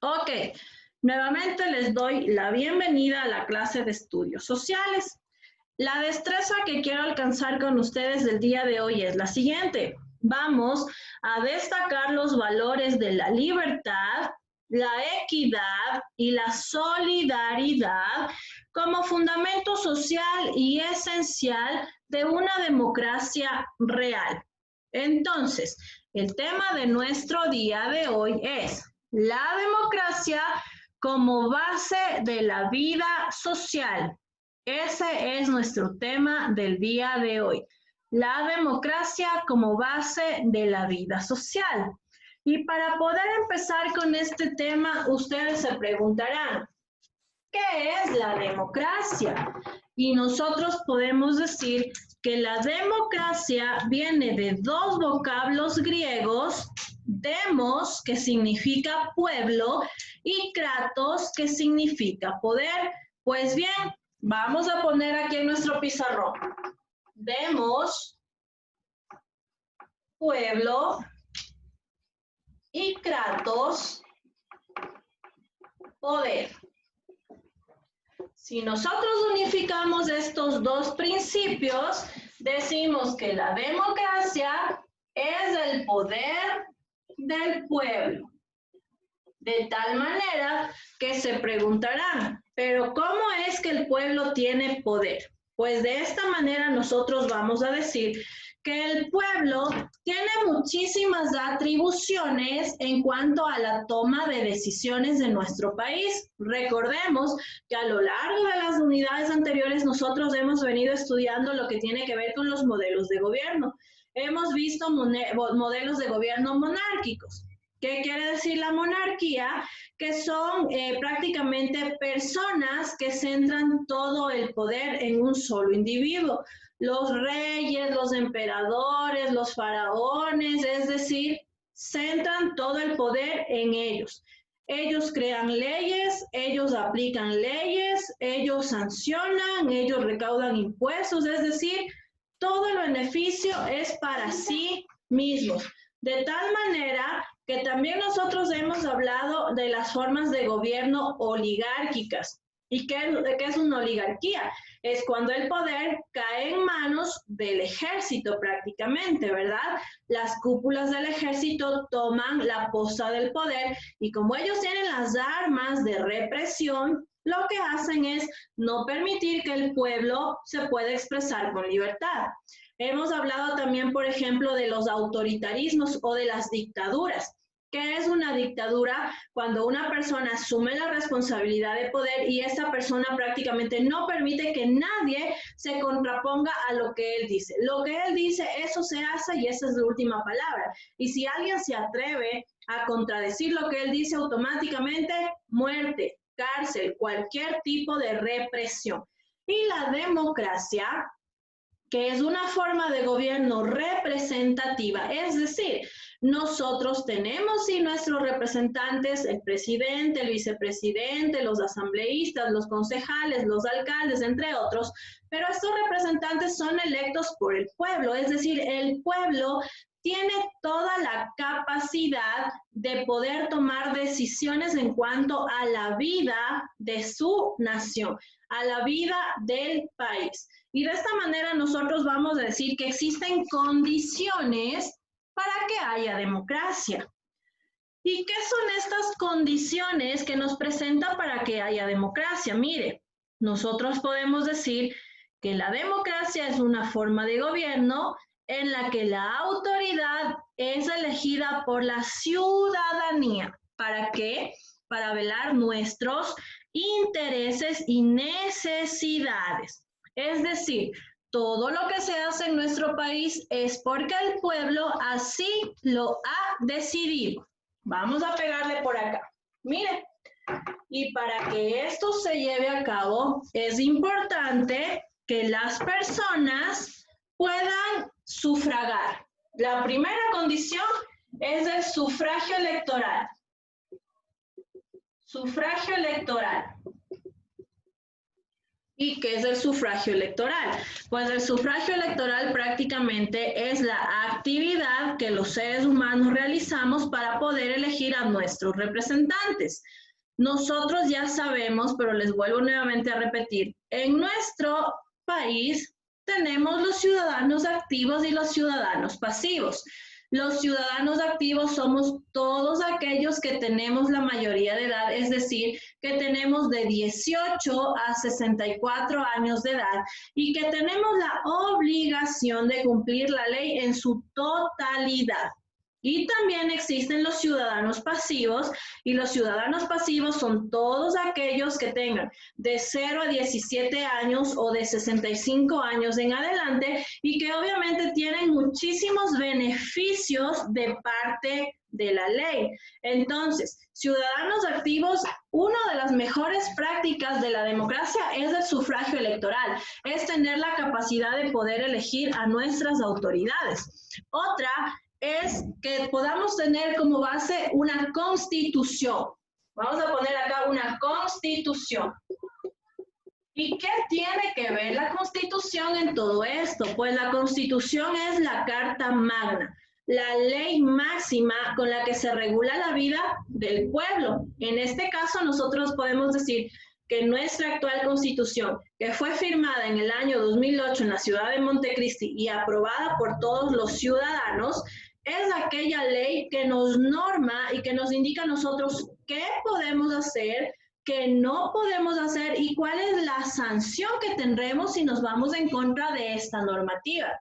Ok, nuevamente les doy la bienvenida a la clase de estudios sociales. La destreza que quiero alcanzar con ustedes del día de hoy es la siguiente. Vamos a destacar los valores de la libertad, la equidad y la solidaridad como fundamento social y esencial de una democracia real. Entonces, el tema de nuestro día de hoy es la democracia como base de la vida social. Ese es nuestro tema del día de hoy. La democracia como base de la vida social. Y para poder empezar con este tema, ustedes se preguntarán, ¿qué es la democracia? Y nosotros podemos decir que la democracia viene de dos vocablos griegos, demos, que significa pueblo, y kratos, que significa poder. Pues bien, vamos a poner aquí en nuestro pizarrón. Demos, pueblo, y kratos, poder. Si nosotros unificamos estos dos principios, decimos que la democracia es el poder del pueblo. De tal manera que se preguntarán, ¿pero cómo es que el pueblo tiene poder? Pues de esta manera nosotros vamos a decir que el pueblo tiene muchísimas atribuciones en cuanto a la toma de decisiones de nuestro país. Recordemos que a lo largo de las unidades anteriores nosotros hemos venido estudiando lo que tiene que ver con los modelos de gobierno. Hemos visto modelos de gobierno monárquicos. ¿Qué quiere decir la monarquía? Que son prácticamente personas que centran todo el poder en un solo individuo. Los reyes, los emperadores, los faraones, es decir, centran todo el poder en ellos. Ellos crean leyes, ellos aplican leyes, ellos sancionan, ellos recaudan impuestos, es decir, todo el beneficio es para sí mismos. De tal manera que también nosotros hemos hablado de las formas de gobierno oligárquicas. ¿Y qué es una oligarquía? Es cuando el poder cae en manos del ejército prácticamente, ¿verdad? Las cúpulas del ejército toman la posta del poder y como ellos tienen las armas de represión, lo que hacen es no permitir que el pueblo se pueda expresar con libertad. Hemos hablado también, por ejemplo, de los autoritarismos o de las dictaduras. ¿Qué es una dictadura? Cuando una persona asume la responsabilidad de poder y esa persona prácticamente no permite que nadie se contraponga a lo que él dice. Lo que él dice, eso se hace y esa es la última palabra. Y si alguien se atreve a contradecir lo que él dice, automáticamente muerte, cárcel, cualquier tipo de represión. Y la democracia, que es una forma de gobierno representativa, es decir, nosotros tenemos sí nuestros representantes, el presidente, el vicepresidente, los asambleístas, los concejales, los alcaldes, entre otros, pero estos representantes son electos por el pueblo, es decir, el pueblo tiene toda la capacidad de poder tomar decisiones en cuanto a la vida de su nación, a la vida del país. Y de esta manera nosotros vamos a decir que existen condiciones para que haya democracia. ¿Y qué son estas condiciones que nos presenta para que haya democracia? Mire, nosotros podemos decir que la democracia es una forma de gobierno en la que la autoridad es elegida por la ciudadanía. ¿Para qué? Para velar nuestros intereses y necesidades. Es decir, todo lo que se hace en nuestro país es porque el pueblo así lo ha decidido. Vamos a pegarle por acá. Mire, y para que esto se lleve a cabo, es importante que las personas puedan sufragar. La primera condición es el sufragio electoral. Sufragio electoral. ¿Y qué es el sufragio electoral? Pues el sufragio electoral prácticamente es la actividad que los seres humanos realizamos para poder elegir a nuestros representantes. Nosotros ya sabemos, pero les vuelvo nuevamente a repetir, en nuestro país tenemos los ciudadanos activos y los ciudadanos pasivos. Los ciudadanos activos somos todos aquellos que tenemos la mayoría de edad, es decir, que tenemos de 18 a 64 años de edad y que tenemos la obligación de cumplir la ley en su totalidad. Y también existen los ciudadanos pasivos, y los ciudadanos pasivos son todos aquellos que tengan de 0 a 17 años o de 65 años en adelante y que obviamente tienen muchísimos beneficios de parte de la ley. Entonces, ciudadanos activos, una de las mejores prácticas de la democracia es el sufragio electoral, es tener la capacidad de poder elegir a nuestras autoridades. Otra es que podamos tener como base una constitución. Vamos a poner acá una constitución. ¿Y qué tiene que ver la constitución en todo esto? Pues la constitución es la carta magna, la ley máxima con la que se regula la vida del pueblo. En este caso nosotros podemos decir que nuestra actual constitución, que fue firmada en el año 2008 en la ciudad de Montecristi y aprobada por todos los ciudadanos, es aquella ley que nos norma y que nos indica a nosotros qué podemos hacer, qué no podemos hacer y cuál es la sanción que tendremos si nos vamos en contra de esta normativa.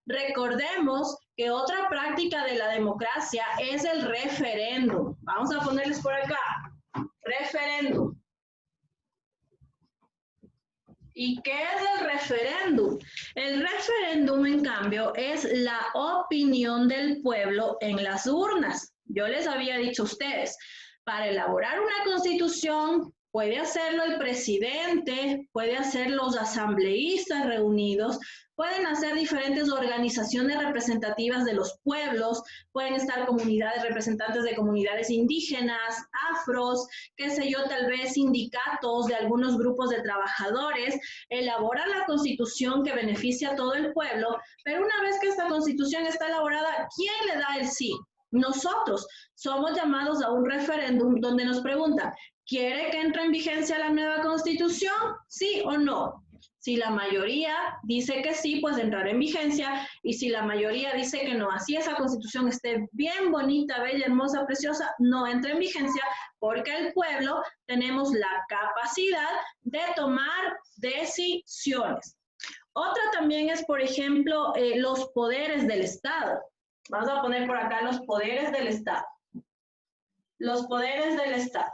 Recordemos que otra práctica de la democracia es el referéndum. Vamos a ponerles por acá, referéndum. ¿Y qué es el referéndum? El referéndum, en cambio, es la opinión del pueblo en las urnas. Yo les había dicho a ustedes, para elaborar una constitución puede hacerlo el presidente, puede hacer los asambleístas reunidos, pueden hacer diferentes organizaciones representativas de los pueblos, pueden estar comunidades, representantes de comunidades indígenas, afros, qué sé yo, tal vez sindicatos de algunos grupos de trabajadores, elaborar la constitución que beneficia a todo el pueblo, pero una vez que esta constitución está elaborada, ¿quién le da el sí? Nosotros somos llamados a un referéndum donde nos preguntan, ¿quiere que entre en vigencia la nueva constitución? ¿Sí o no? Si la mayoría dice que sí, pues entrará en vigencia, y si la mayoría dice que no, así esa constitución esté bien bonita, bella, hermosa, preciosa, no entra en vigencia, porque el pueblo tenemos la capacidad de tomar decisiones. Otra también es, por ejemplo, los poderes del Estado. Vamos a poner por acá los poderes del Estado. Los poderes del Estado.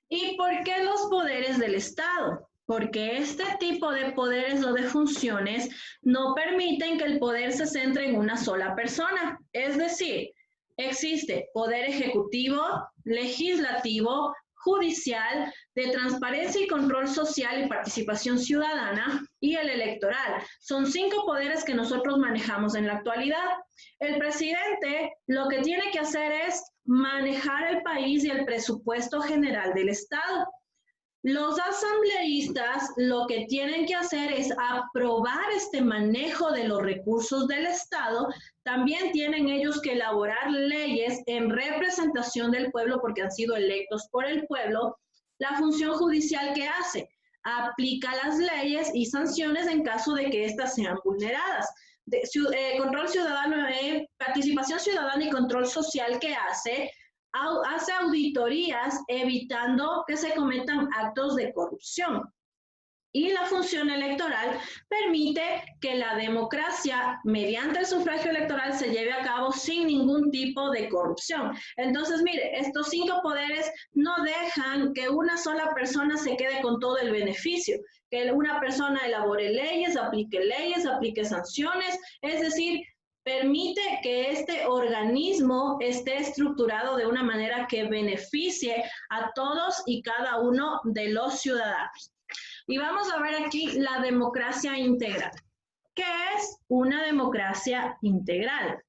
¿Y por qué los poderes del Estado? Porque este tipo de poderes o de funciones no permiten que el poder se centre en una sola persona. Es decir, existe poder ejecutivo, legislativo, judicial, de transparencia y control social y participación ciudadana, y el electoral. Son 5 poderes que nosotros manejamos en la actualidad. El presidente lo que tiene que hacer es manejar el país y el presupuesto general del Estado. Los asambleístas lo que tienen que hacer es aprobar este manejo de los recursos del Estado. También tienen ellos que elaborar leyes en representación del pueblo porque han sido electos por el pueblo. La función judicial que hace, aplica las leyes y sanciones en caso de que éstas sean vulneradas. Control ciudadano, participación ciudadana y control social que hace auditorías evitando que se cometan actos de corrupción. Y la función electoral permite que la democracia, mediante el sufragio electoral, se lleve a cabo sin ningún tipo de corrupción. Entonces, mire, estos 5 poderes no dejan que una sola persona se quede con todo el beneficio, que una persona elabore leyes, aplique sanciones, es decir, permite que este organismo esté estructurado de una manera que beneficie a todos y cada uno de los ciudadanos. Y vamos a ver aquí la democracia integral. ¿Qué es una democracia integral?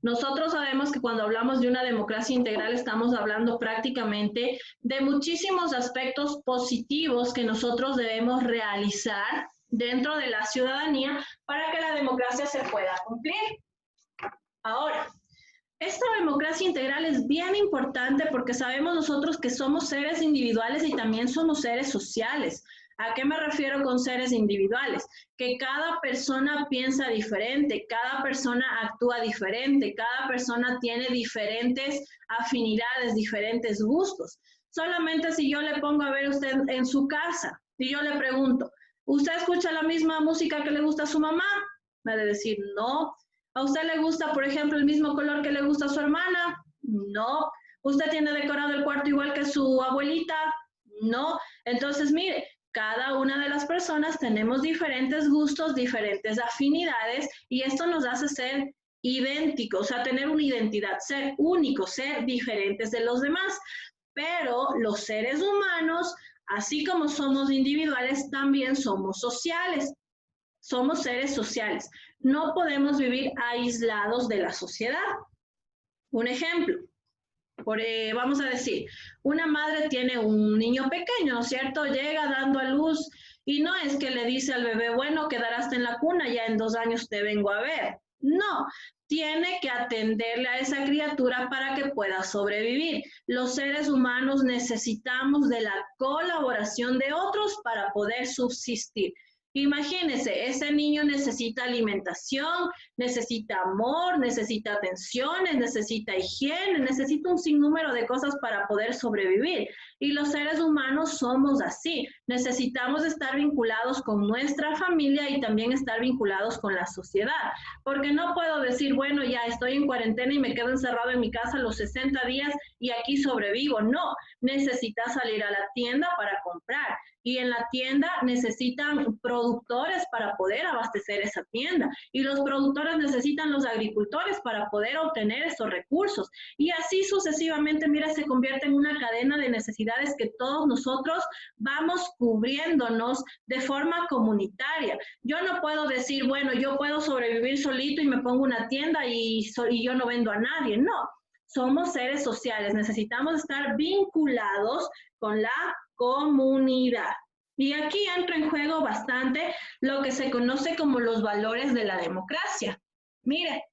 Nosotros sabemos que cuando hablamos de una democracia integral estamos hablando prácticamente de muchísimos aspectos positivos que nosotros debemos realizar dentro de la ciudadanía para que la democracia se pueda cumplir. Ahora, esta democracia integral es bien importante porque sabemos nosotros que somos seres individuales y también somos seres sociales. ¿A qué me refiero con seres individuales? Que cada persona piensa diferente, cada persona actúa diferente, cada persona tiene diferentes afinidades, diferentes gustos. Solamente si yo le pongo a ver usted en su casa y yo le pregunto, ¿usted escucha la misma música que le gusta a su mamá? Me ha de decir, no. ¿A usted le gusta, por ejemplo, el mismo color que le gusta a su hermana? No. ¿Usted tiene decorado el cuarto igual que su abuelita? No. Entonces, mire, cada una de las personas tenemos diferentes gustos, diferentes afinidades, y esto nos hace ser idénticos, o sea, tener una identidad, ser únicos, ser diferentes de los demás. Pero los seres humanos, así como somos individuales, también somos sociales. Somos seres sociales. No podemos vivir aislados de la sociedad. Un ejemplo. Vamos a decir, una madre tiene un niño pequeño, ¿cierto? Llega dando a luz y no es que le dice al bebé, bueno, quedarás en la cuna, ya en 2 años te vengo a ver. No, tiene que atenderle a esa criatura para que pueda sobrevivir. Los seres humanos necesitamos de la colaboración de otros para poder subsistir. Imagínense, ese niño necesita alimentación, necesita amor, necesita atenciones, necesita higiene, necesita un sinnúmero de cosas para poder sobrevivir. Y los seres humanos somos así. Necesitamos estar vinculados con nuestra familia y también estar vinculados con la sociedad. Porque no puedo decir, bueno, ya estoy en cuarentena y me quedo encerrado en mi casa los 60 días y aquí sobrevivo. No, necesitas salir a la tienda para comprar. Y en la tienda necesitan productores para poder abastecer esa tienda. Y los productores necesitan los agricultores para poder obtener esos recursos. Y así sucesivamente, mira, se convierte en una cadena de necesidades que todos nosotros vamos cubriéndonos de forma comunitaria. Yo no puedo decir, bueno, yo puedo sobrevivir solito y me pongo una tienda y yo no vendo a nadie. No, somos seres sociales. Necesitamos estar vinculados con la comunidad. Y aquí entra en juego bastante lo que se conoce como los valores de la democracia. Mire,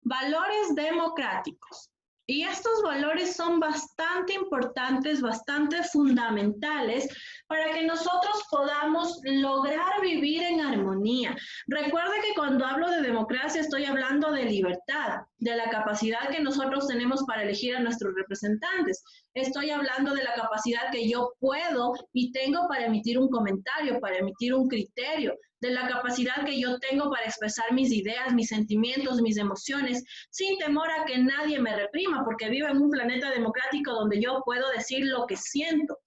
valores democráticos. Y estos valores son bastante importantes, bastante fundamentales para que nosotros podamos lograr vivir en armonía. Recuerde que cuando hablo de democracia estoy hablando de libertad, de la capacidad que nosotros tenemos para elegir a nuestros representantes. Estoy hablando de la capacidad que yo puedo y tengo para emitir un comentario, para emitir un criterio, de la capacidad que yo tengo para expresar mis ideas, mis sentimientos, mis emociones, sin temor a que nadie me reprima, porque vivo en un planeta democrático donde yo puedo decir lo que siento.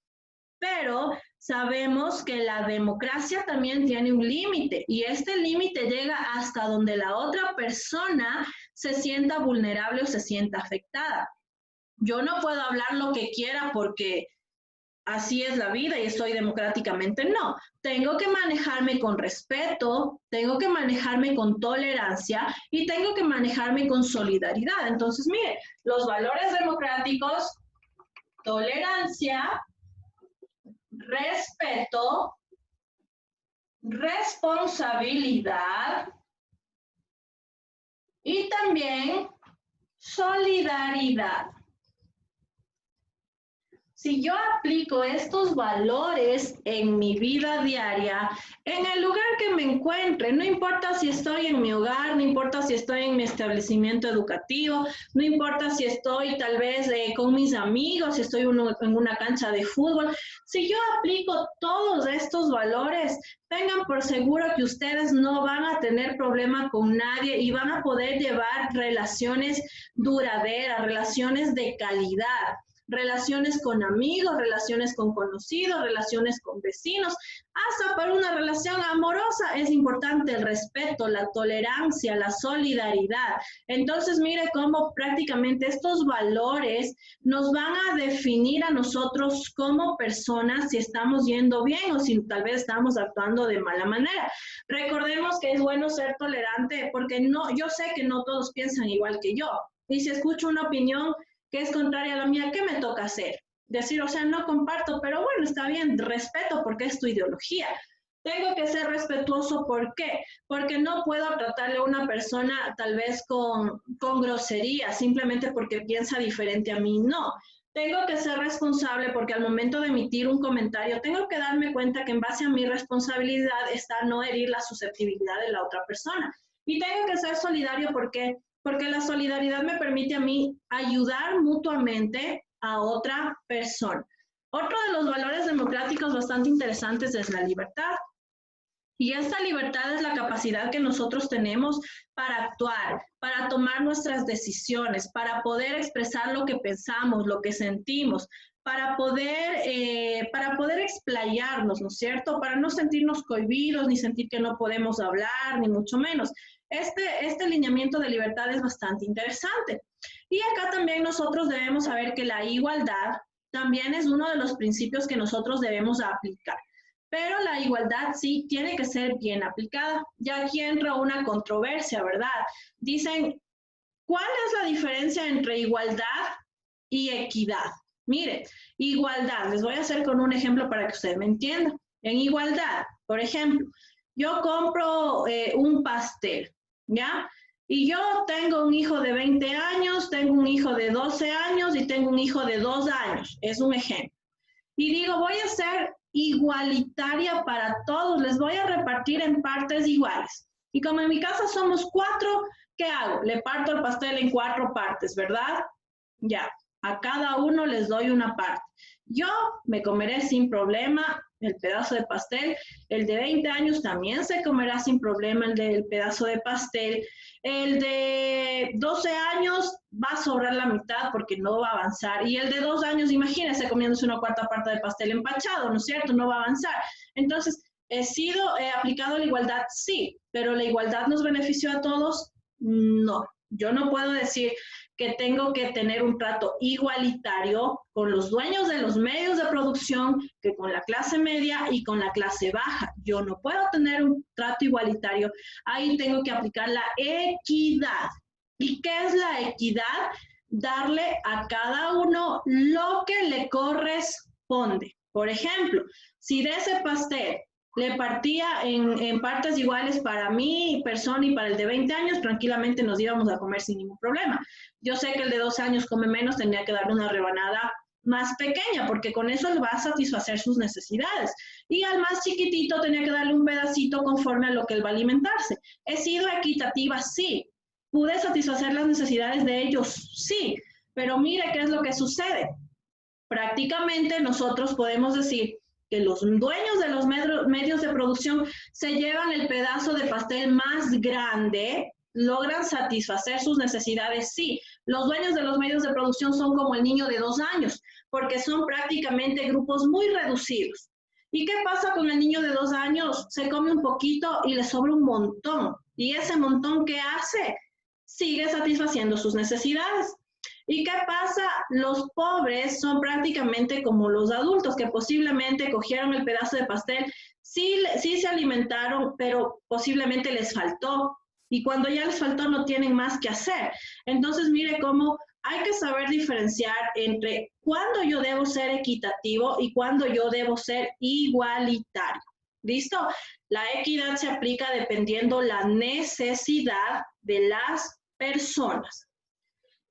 Pero sabemos que la democracia también tiene un límite y este límite llega hasta donde la otra persona se sienta vulnerable o se sienta afectada. Yo no puedo hablar lo que quiera porque así es la vida y estoy democráticamente. No, tengo que manejarme con respeto, tengo que manejarme con tolerancia y tengo que manejarme con solidaridad. Entonces, mire, los valores democráticos, tolerancia, respeto, responsabilidad y también solidaridad. Si yo aplico estos valores en mi vida diaria, en el lugar que me encuentre, no importa si estoy en mi hogar, no importa si estoy en mi establecimiento educativo, no importa si estoy tal vez con mis amigos, si estoy en una cancha de fútbol, si yo aplico todos estos valores, tengan por seguro que ustedes no van a tener problema con nadie y van a poder llevar relaciones duraderas, relaciones de calidad. relaciones con amigos, relaciones con conocidos, relaciones con vecinos, hasta para una relación amorosa es importante el respeto, la tolerancia, la solidaridad. Entonces, mire cómo prácticamente estos valores nos van a definir a nosotros como personas si estamos yendo bien o si tal vez estamos actuando de mala manera. Recordemos que es bueno ser tolerante porque yo sé que no todos piensan igual que yo. Y si escucho una opinión que es contraria a la mía, ¿qué me toca hacer? Decir, o sea, no comparto, pero bueno, está bien, respeto porque es tu ideología. Tengo que ser respetuoso, ¿por qué? Porque no puedo tratarle a una persona tal vez con grosería, simplemente porque piensa diferente a mí, no. Tengo que ser responsable porque al momento de emitir un comentario, tengo que darme cuenta que en base a mi responsabilidad está no herir la susceptibilidad de la otra persona. Y tengo que ser solidario porque la solidaridad me permite a mí ayudar mutuamente a otra persona. Otro de los valores democráticos bastante interesantes es la libertad. Y esta libertad es la capacidad que nosotros tenemos para actuar, para tomar nuestras decisiones, para poder expresar lo que pensamos, lo que sentimos, para poder explayarnos, ¿no es cierto? Para no sentirnos cohibidos, ni sentir que no podemos hablar, ni mucho menos. Este lineamiento de libertad es bastante interesante. Y acá también nosotros debemos saber que la igualdad también es uno de los principios que nosotros debemos aplicar. Pero la igualdad sí tiene que ser bien aplicada. Ya aquí entra una controversia, ¿verdad? Dicen, ¿cuál es la diferencia entre igualdad y equidad? Mire, igualdad, les voy a hacer con un ejemplo para que usted me entienda. En igualdad, por ejemplo, yo compro un pastel, ¿ya? Y yo tengo un hijo de 20 años, tengo un hijo de 12 años y tengo un hijo de 2 años. Es un ejemplo. Y digo, voy a ser igualitaria para todos, les voy a repartir en partes iguales. Y como en mi casa somos 4, ¿qué hago? Le parto el pastel en 4 partes, ¿verdad? Ya, a cada uno les doy una parte. Yo me comeré sin problema el pedazo de pastel, el de 20 años también se comerá sin problema el pedazo de pastel, el de 12 años va a sobrar la mitad porque no va a avanzar, y el de 2 años, imagínense comiéndose una 4ª parte de pastel empachado, ¿no es cierto? No va a avanzar. Entonces, ¿he aplicado la igualdad? Sí, pero ¿la igualdad nos benefició a todos? No. Yo no puedo decir que tengo que tener un trato igualitario con los dueños de los medios de producción que con la clase media y con la clase baja. Yo no puedo tener un trato igualitario. Ahí tengo que aplicar la equidad. ¿Y qué es la equidad? Darle a cada uno lo que le corresponde. Por ejemplo, si de ese pastel le partía en partes iguales para mi persona y para el de 20 años, tranquilamente nos íbamos a comer sin ningún problema. Yo sé que el de 12 años come menos, tendría que darle una rebanada más pequeña, porque con eso él va a satisfacer sus necesidades. Y al más chiquitito tenía que darle un pedacito conforme a lo que él va a alimentarse. ¿He sido equitativa? Sí. ¿Pude satisfacer las necesidades de ellos? Sí. Pero mire qué es lo que sucede. Prácticamente nosotros podemos decir que los dueños de los medios de producción se llevan el pedazo de pastel más grande, logran satisfacer sus necesidades. Sí, los dueños de los medios de producción son como el niño de 2 años, porque son prácticamente grupos muy reducidos. ¿Y qué pasa con el niño de 2 años? Se come un poquito y le sobra un montón. ¿Y ese montón qué hace? Sigue satisfaciendo sus necesidades. ¿Y qué pasa? Los pobres son prácticamente como los adultos que posiblemente cogieron el pedazo de pastel, sí se alimentaron, pero posiblemente les faltó. Y cuando ya les faltó no tienen más que hacer. Entonces, mire cómo hay que saber diferenciar entre cuándo yo debo ser equitativo y cuándo yo debo ser igualitario. ¿Listo? La equidad se aplica dependiendo la necesidad de las personas.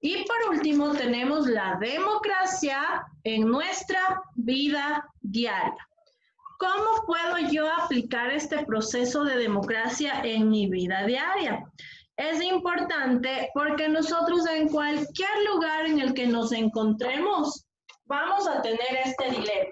Y por último, tenemos la democracia en nuestra vida diaria. ¿Cómo puedo yo aplicar este proceso de democracia en mi vida diaria? Es importante porque nosotros en cualquier lugar en el que nos encontremos, vamos a tener este dilema.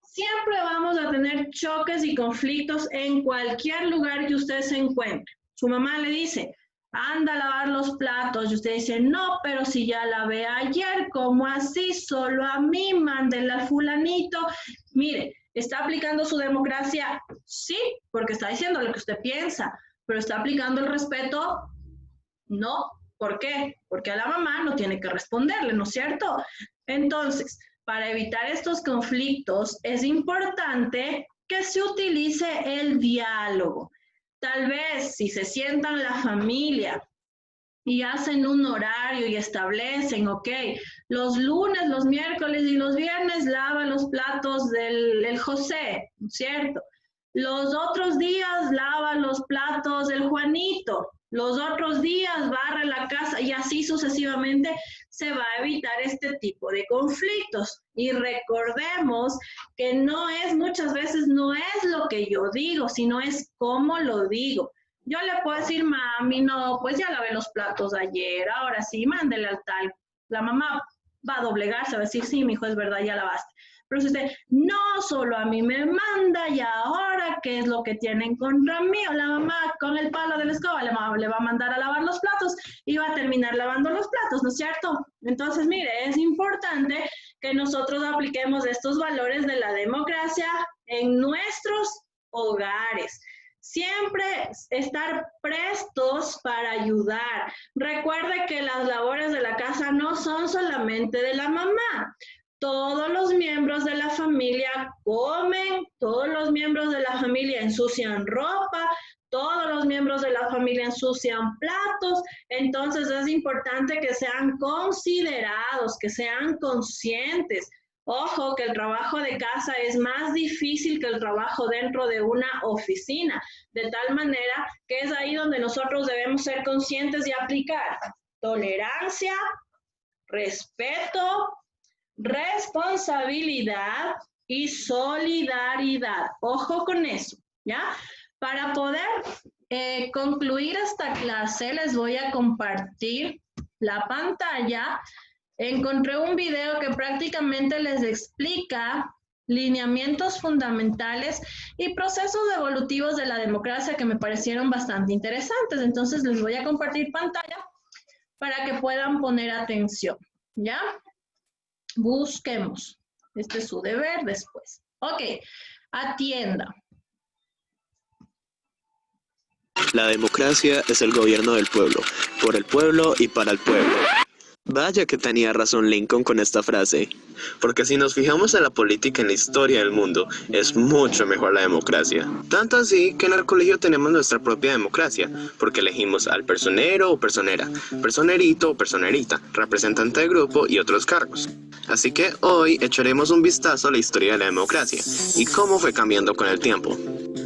Siempre vamos a tener choques y conflictos en cualquier lugar que usted se encuentre. Su mamá le dice, anda a lavar los platos. Y usted dice, no, pero si ya lavé ayer, ¿cómo así? Solo a mí, mándele al fulanito. Mire, ¿está aplicando su democracia? Sí, porque está diciendo lo que usted piensa, pero ¿está aplicando el respeto? No. ¿Por qué? Porque a la mamá no tiene que responderle, ¿no es cierto? Entonces, para evitar estos conflictos, es importante que se utilice el diálogo. Tal vez si se sientan la familia y hacen un horario y establecen, ok, los lunes, los miércoles y los viernes lava los platos del José, ¿cierto? Los otros días lava los platos del Juanito, los otros días barre la casa y así sucesivamente se va a evitar este tipo de conflictos. Y recordemos que muchas veces no es lo que yo digo, sino es cómo lo digo. Yo le puedo decir, mami, no, pues ya lavé los platos ayer, ahora sí, mándele al tal. La mamá va a doblegarse, va a decir, sí, mi hijo, es verdad, ya lavaste. Pero si usted, no, solo a mí me manda y ahora, ¿qué es lo que tienen contra mí? O la mamá con el palo de la escoba le va a mandar a lavar los platos y va a terminar lavando los platos, ¿no es cierto? Entonces, mire, es importante que nosotros apliquemos estos valores de la democracia en nuestros hogares. Siempre estar prestos para ayudar. Recuerde que las labores de la casa no son solamente de la mamá. Todos los miembros de la familia comen, todos los miembros de la familia ensucian ropa, todos los miembros de la familia ensucian platos. Entonces es importante que sean considerados, que sean conscientes. Ojo, que el trabajo de casa es más difícil que el trabajo dentro de una oficina, de tal manera que es ahí donde nosotros debemos ser conscientes y aplicar tolerancia, respeto, responsabilidad y solidaridad. Ojo con eso, ¿ya? Para poder concluir esta clase, les voy a compartir la pantalla. Encontré un video que prácticamente les explica lineamientos fundamentales y procesos evolutivos de la democracia que me parecieron bastante interesantes. Entonces les voy a compartir pantalla para que puedan poner atención, ¿ya? Busquemos. Este es su deber después. Ok, atienda. La democracia es el gobierno del pueblo, por el pueblo y para el pueblo. Vaya que tenía razón Lincoln con esta frase, porque si nos fijamos en la política en la historia del mundo, es mucho mejor la democracia. Tanto así que en el colegio tenemos nuestra propia democracia, porque elegimos al personero o personera, personerito o personerita, representante de grupo y otros cargos. Así que hoy echaremos un vistazo a la historia de la democracia y cómo fue cambiando con el tiempo.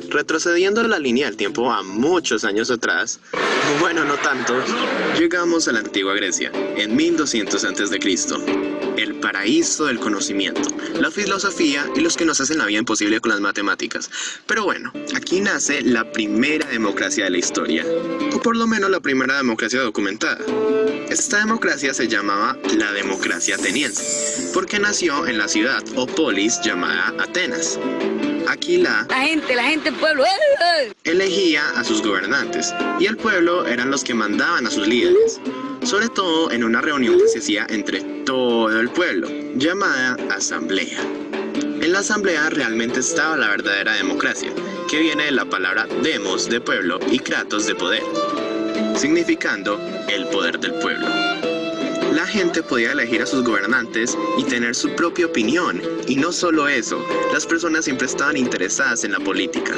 Retrocediendo la línea del tiempo a muchos años atrás, bueno, no tantos, llegamos a la antigua Grecia, en 1200 a.C., el paraíso del conocimiento, la filosofía y los que nos hacen la vida imposible con las matemáticas. Pero bueno, aquí nace la primera democracia de la historia, o por lo menos la primera democracia documentada. Esta democracia se llamaba la democracia ateniense, porque nació en la ciudad o polis llamada Atenas. Aquí la gente, el pueblo, elegía a sus gobernantes, y el pueblo eran los que mandaban a sus líderes, sobre todo en una reunión que se hacía entre todo el pueblo, llamada asamblea. En la asamblea realmente estaba la verdadera democracia, que viene de la palabra demos de pueblo y kratos de poder, significando el poder del pueblo. La gente podía elegir a sus gobernantes y tener su propia opinión, y no solo eso, las personas siempre estaban interesadas en la política,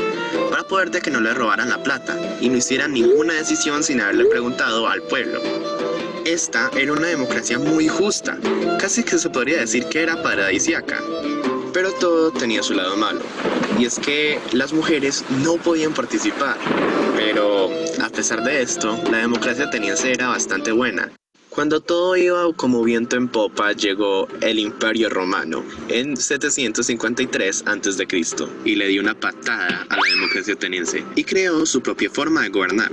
para poder de que no le robaran la plata y no hicieran ninguna decisión sin haberle preguntado al pueblo. Esta era una democracia muy justa, casi que se podría decir que era paradisíaca. Pero todo tenía su lado malo, y es que las mujeres no podían participar. Pero, a pesar de esto, la democracia ateniense era bastante buena. Cuando todo iba como viento en popa, llegó el Imperio Romano en 753 a.C. y le dio una patada a la democracia ateniense y creó su propia forma de gobernar.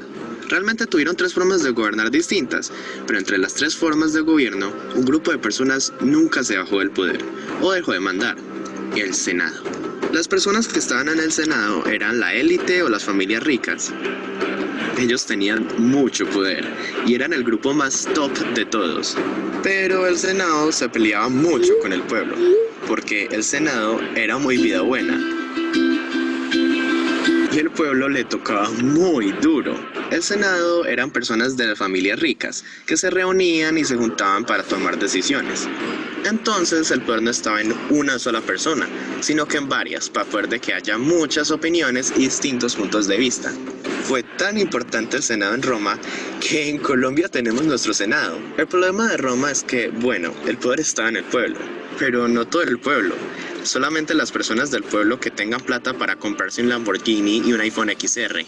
Realmente tuvieron 3 formas de gobernar distintas, pero entre las 3 formas de gobierno, un grupo de personas nunca se bajó del poder o dejó de mandar: el Senado. Las personas que estaban en el Senado eran la élite o las familias ricas. Ellos tenían mucho poder y eran el grupo más top de todos. Pero el Senado se peleaba mucho con el pueblo, porque el Senado era muy vida buena. Y el pueblo le tocaba muy duro. El Senado eran personas de familias ricas que se reunían y se juntaban para tomar decisiones. Entonces el poder no estaba en una sola persona, sino que en varias, para poder de que haya muchas opiniones y distintos puntos de vista. Fue tan importante el Senado en Roma que en Colombia tenemos nuestro Senado. El problema de Roma es que, bueno, el poder estaba en el pueblo, pero no todo el pueblo. Solamente las personas del pueblo que tengan plata para comprarse un Lamborghini y un iPhone XR.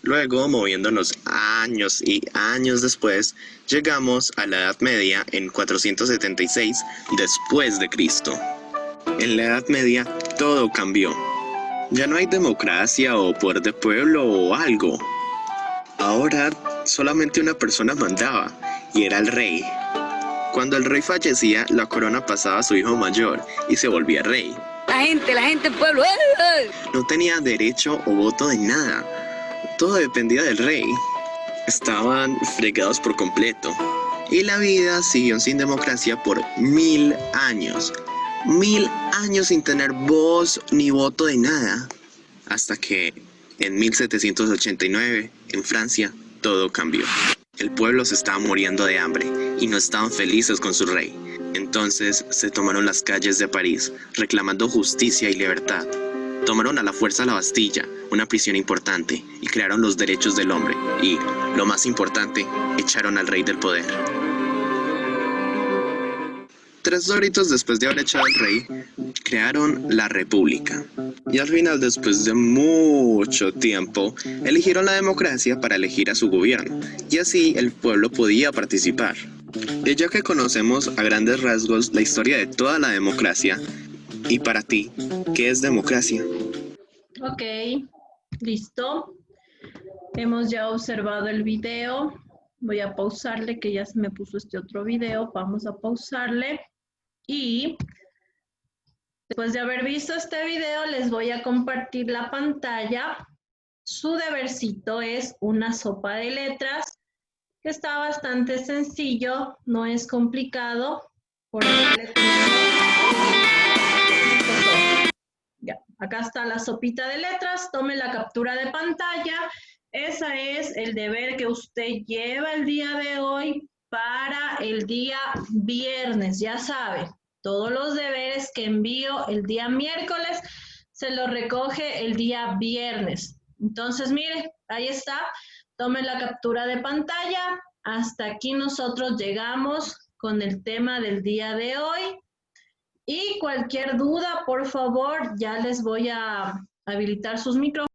Luego, moviéndonos años y años después, llegamos a la Edad Media en 476 después de Cristo. En la Edad Media todo cambió. Ya no hay democracia o poder de pueblo o algo. Ahora solamente una persona mandaba y era el rey. Cuando el rey fallecía, la corona pasaba a su hijo mayor y se volvía rey. La gente, el pueblo. No tenía derecho o voto de nada. Todo dependía del rey. Estaban fregados por completo. Y la vida siguió sin democracia por 1000 años. 1000 años sin tener voz ni voto de nada. Hasta que en 1789, en Francia, todo cambió. El pueblo se estaba muriendo de hambre y no estaban felices con su rey. Entonces se tomaron las calles de París reclamando justicia y libertad. Tomaron a la fuerza la Bastilla, una prisión importante, y crearon los derechos del hombre. Y, lo más importante, echaron al rey del poder. 3 doritos después de haber echado al rey, crearon la república. Y al final, después de mucho tiempo, eligieron la democracia para elegir a su gobierno. Y así el pueblo podía participar. Y ya que conocemos a grandes rasgos la historia de toda la democracia, y para ti, ¿qué es democracia? Ok, listo. Hemos ya observado el video. Voy a pausarle, que ya se me puso este otro video. Vamos a pausarle. Y después de haber visto este video, les voy a compartir la pantalla. Su debercito es una sopa de letras, que está bastante sencillo, no es complicado. Por eso le ya, acá está la sopita de letras, tome la captura de pantalla. Ese es el deber que usted lleva el día de hoy para el día viernes, ya sabe. Todos los deberes que envío el día miércoles se los recoge el día viernes. Entonces, mire, ahí está. Tome la captura de pantalla. Hasta aquí nosotros llegamos con el tema del día de hoy. Y cualquier duda, por favor, ya les voy a habilitar sus micrófonos.